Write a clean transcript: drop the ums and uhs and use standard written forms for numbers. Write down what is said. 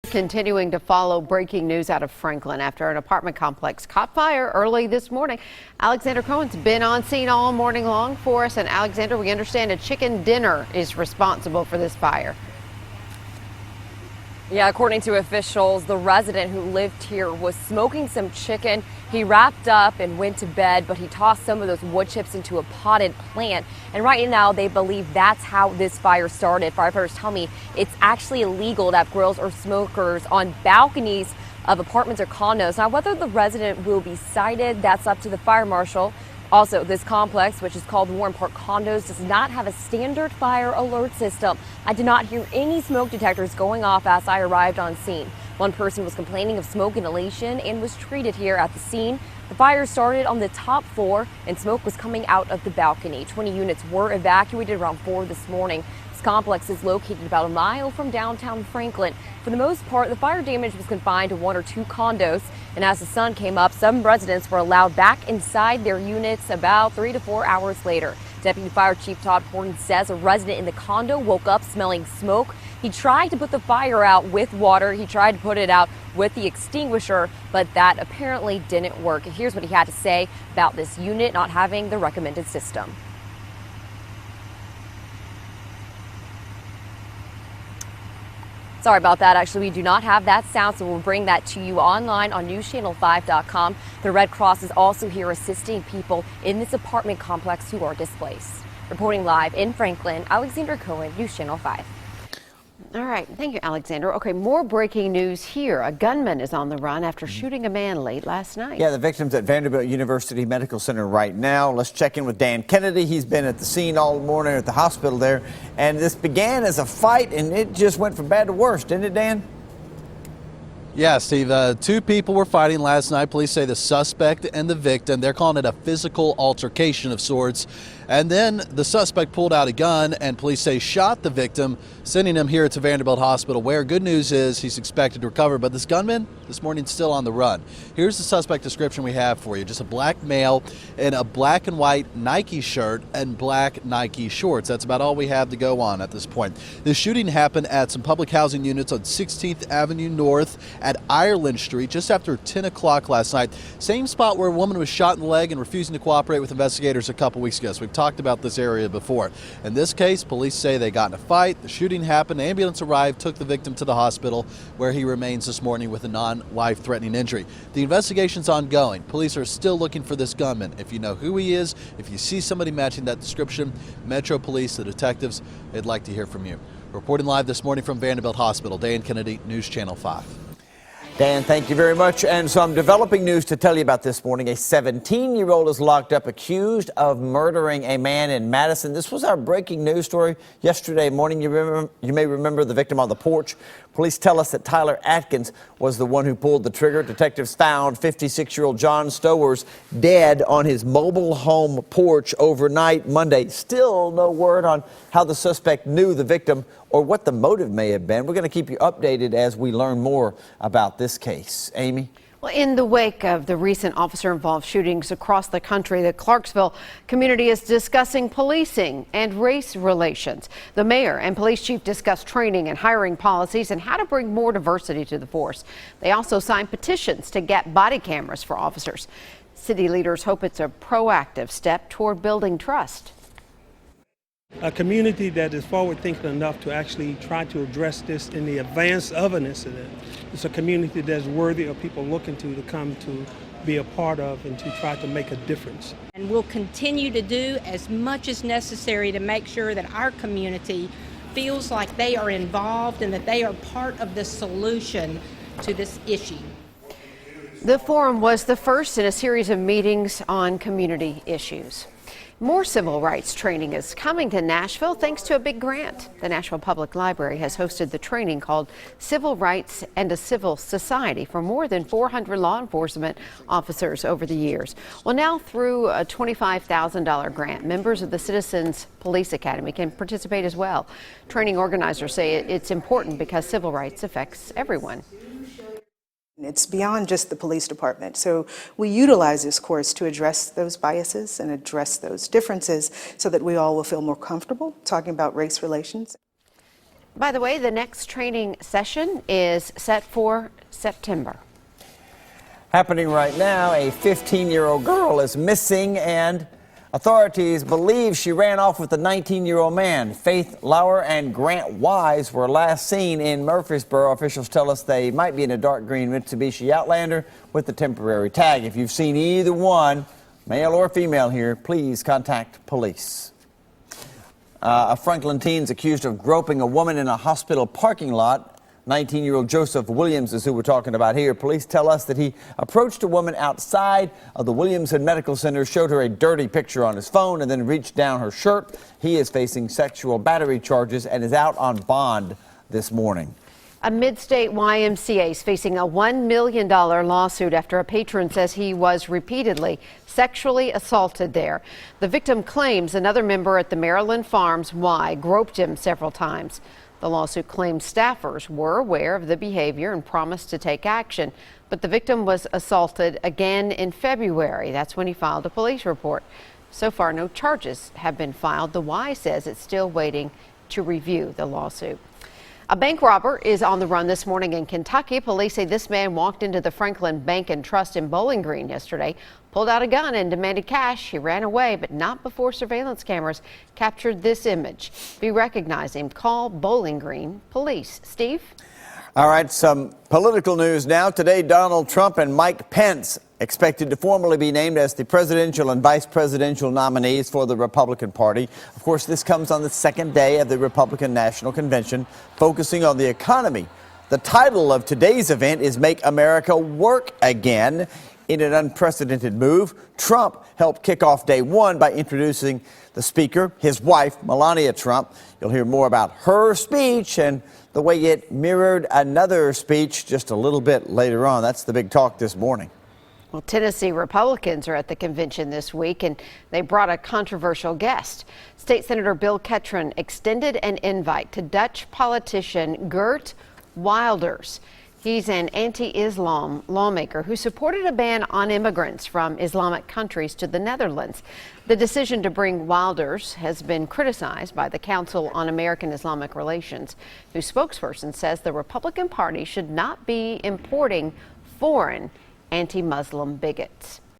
Continuing to follow breaking news out of Franklin after an apartment complex caught fire early this morning. Alexander Cohen's been on scene all morning long for us. And Alexander, we understand a chicken dinner is responsible for this fire. Yeah, according to officials, the resident who lived here was smoking some chicken. He wrapped up and went to bed, but he tossed some of those wood chips into a potted plant. And right now, they believe that's how this fire started. Firefighters tell me it's actually illegal to have grills or smokers on balconies of apartments or condos. Now, whether the resident will be cited, that's up to the fire marshal. Also, this complex, which is called Warren Park Condos, does not have a standard fire alert system. I did not hear any smoke detectors going off as I arrived on scene. One person was complaining of smoke inhalation and was treated here at the scene. The fire started on the top floor and smoke was coming out of the balcony. 20 units were evacuated around 4 this morning. This complex is located about a mile from downtown Franklin. For the most part, the fire damage was confined to 1 or 2 condos. And as the sun came up, some residents were allowed back inside their units about 3 to 4 hours later. Deputy Fire Chief Todd Horton says a resident in the condo woke up smelling smoke. He tried to put the fire out with water. He tried to put it out with the extinguisher, but that apparently didn't work. Here's what he had to say about this unit not having the recommended system. Sorry about that. Actually, we do not have that sound, so we'll bring that to you online on newschannel5.com. The Red Cross is also here assisting people in this apartment complex who are displaced. Reporting live in Franklin, Alexander Cohen, News Channel 5. All right. Thank you, Alexander. Okay, more breaking news here. A gunman is on the run after shooting a man late last night. Yeah, the victim's at Vanderbilt University Medical Center right now. Let's check in with Dan Kennedy. He's been at the scene all morning at the hospital there. And this began as a fight, and it just went from bad to worse, didn't it, Dan? Yeah, Steve, 2 people were fighting last night. Police say the suspect and the victim, they're calling it a physical altercation of sorts. And then the suspect pulled out a gun and police say shot the victim, sending him here to Vanderbilt Hospital, where good news is he's expected to recover. But this gunman this morning still on the run. Here's the suspect description we have for you. Just a black male in a black and white Nike shirt and black Nike shorts. That's about all we have to go on at this point. The shooting happened at some public housing units on 16th Avenue North at Ireland Street just after 10 o'clock last night. Same spot where a woman was shot in the leg and refusing to cooperate with investigators a couple weeks ago. So we've talked about this area before. In this case, police say they got in a fight. The shooting happened. The ambulance arrived, took the victim to the hospital, where he remains this morning with a non-life-threatening injury. The investigation's ongoing. Police are still looking for this gunman. If you know who he is, if you see somebody matching that description, Metro Police, the detectives, they'd like to hear from you. Reporting live this morning from Vanderbilt Hospital, Dan Kennedy, News Channel 5. Dan, thank you very much. And some developing news to tell you about this morning. A 17-year-old is locked up accused of murdering a man in Madison. This was our breaking news story yesterday morning. You may remember the victim on the porch. Police tell us that Tyler Atkins was the one who pulled the trigger. Detectives found 56-year-old John Stowers dead on his mobile home porch overnight Monday. Still no word on how the suspect knew the victim or what the motive may have been. We're going to keep you updated as we learn more about this case. Amy? Well, in the wake of the recent officer-involved shootings across the country, the Clarksville community is discussing policing and race relations. The mayor and police chief discussed training and hiring policies and how to bring more diversity to the force. They also signed petitions to get body cameras for officers. City leaders hope it's a proactive step toward building trust. A community that is forward-thinking enough to actually try to address this in the advance of an incident. It's a community that's worthy of people looking to come to be a part of and to try to make a difference. And we'll continue to do as much as necessary to make sure that our community feels like they are involved and that they are part of the solution to this issue. The forum was the first in a series of meetings on community issues. More civil rights training is coming to Nashville thanks to a big grant. The Nashville Public Library has hosted the training called Civil Rights and a Civil Society for more than 400 law enforcement officers over the years. Well, now through a $25,000 grant, members of the Citizens Police Academy can participate as well. Training organizers say it's important because civil rights affects everyone. It's beyond just the police department. So we utilize this course to address those biases and address those differences so that we all will feel more comfortable talking about race relations. By the way, the next training session is set for September. Happening right now, a 15-year-old girl is missing, and authorities believe she ran off with a 19-year-old man. Faith Lauer and Grant Wise were last seen in Murfreesboro. Officials tell us they might be in a dark green Mitsubishi Outlander with the temporary tag. If you've seen either one, male or female here, please contact police. A Franklin teen is accused of groping a woman in a hospital parking lot. 19-year-old Joseph Williams is who we're talking about here. Police tell us that he approached a woman outside of the Williamson Medical Center, showed her a dirty picture on his phone, and then reached down her shirt. He is facing sexual battery charges and is out on bond this morning. A Midstate YMCA is facing a $1 million lawsuit after a patron says he was repeatedly sexually assaulted there. The victim claims another member at the Maryland Farms Y groped him several times. The lawsuit claims staffers were aware of the behavior and promised to take action, but the victim was assaulted again in February. That's when he filed a police report. So far, no charges have been filed. The Y says it's still waiting to review the lawsuit. A bank robber is on the run this morning in Kentucky. Police say this man walked into the Franklin Bank and Trust in Bowling Green yesterday, pulled out a gun and demanded cash. He ran away, but not before surveillance cameras captured this image. If you recognize him, call Bowling Green police. Steve? All right, some political news now. Today, Donald Trump and Mike Pence expected to formally be named as the presidential and vice presidential nominees for the Republican Party. Of course, this comes on the second day of the Republican National Convention, focusing on the economy. The title of today's event is Make America Work Again. In an unprecedented move, Trump helped kick off day one by introducing the speaker, his wife, Melania Trump. You'll hear more about her speech and the way it mirrored another speech just a little bit later on. That's the big talk this morning. Well, Tennessee Republicans are at the convention this week, and they brought a controversial guest. State Senator Bill Ketron extended an invite to Dutch politician Geert Wilders. He's an anti-Islam lawmaker who supported a ban on immigrants from Islamic countries to the Netherlands. The decision to bring Wilders has been criticized by the Council on American Islamic Relations, whose spokesperson says the Republican Party should not be importing foreign anti-Muslim bigots.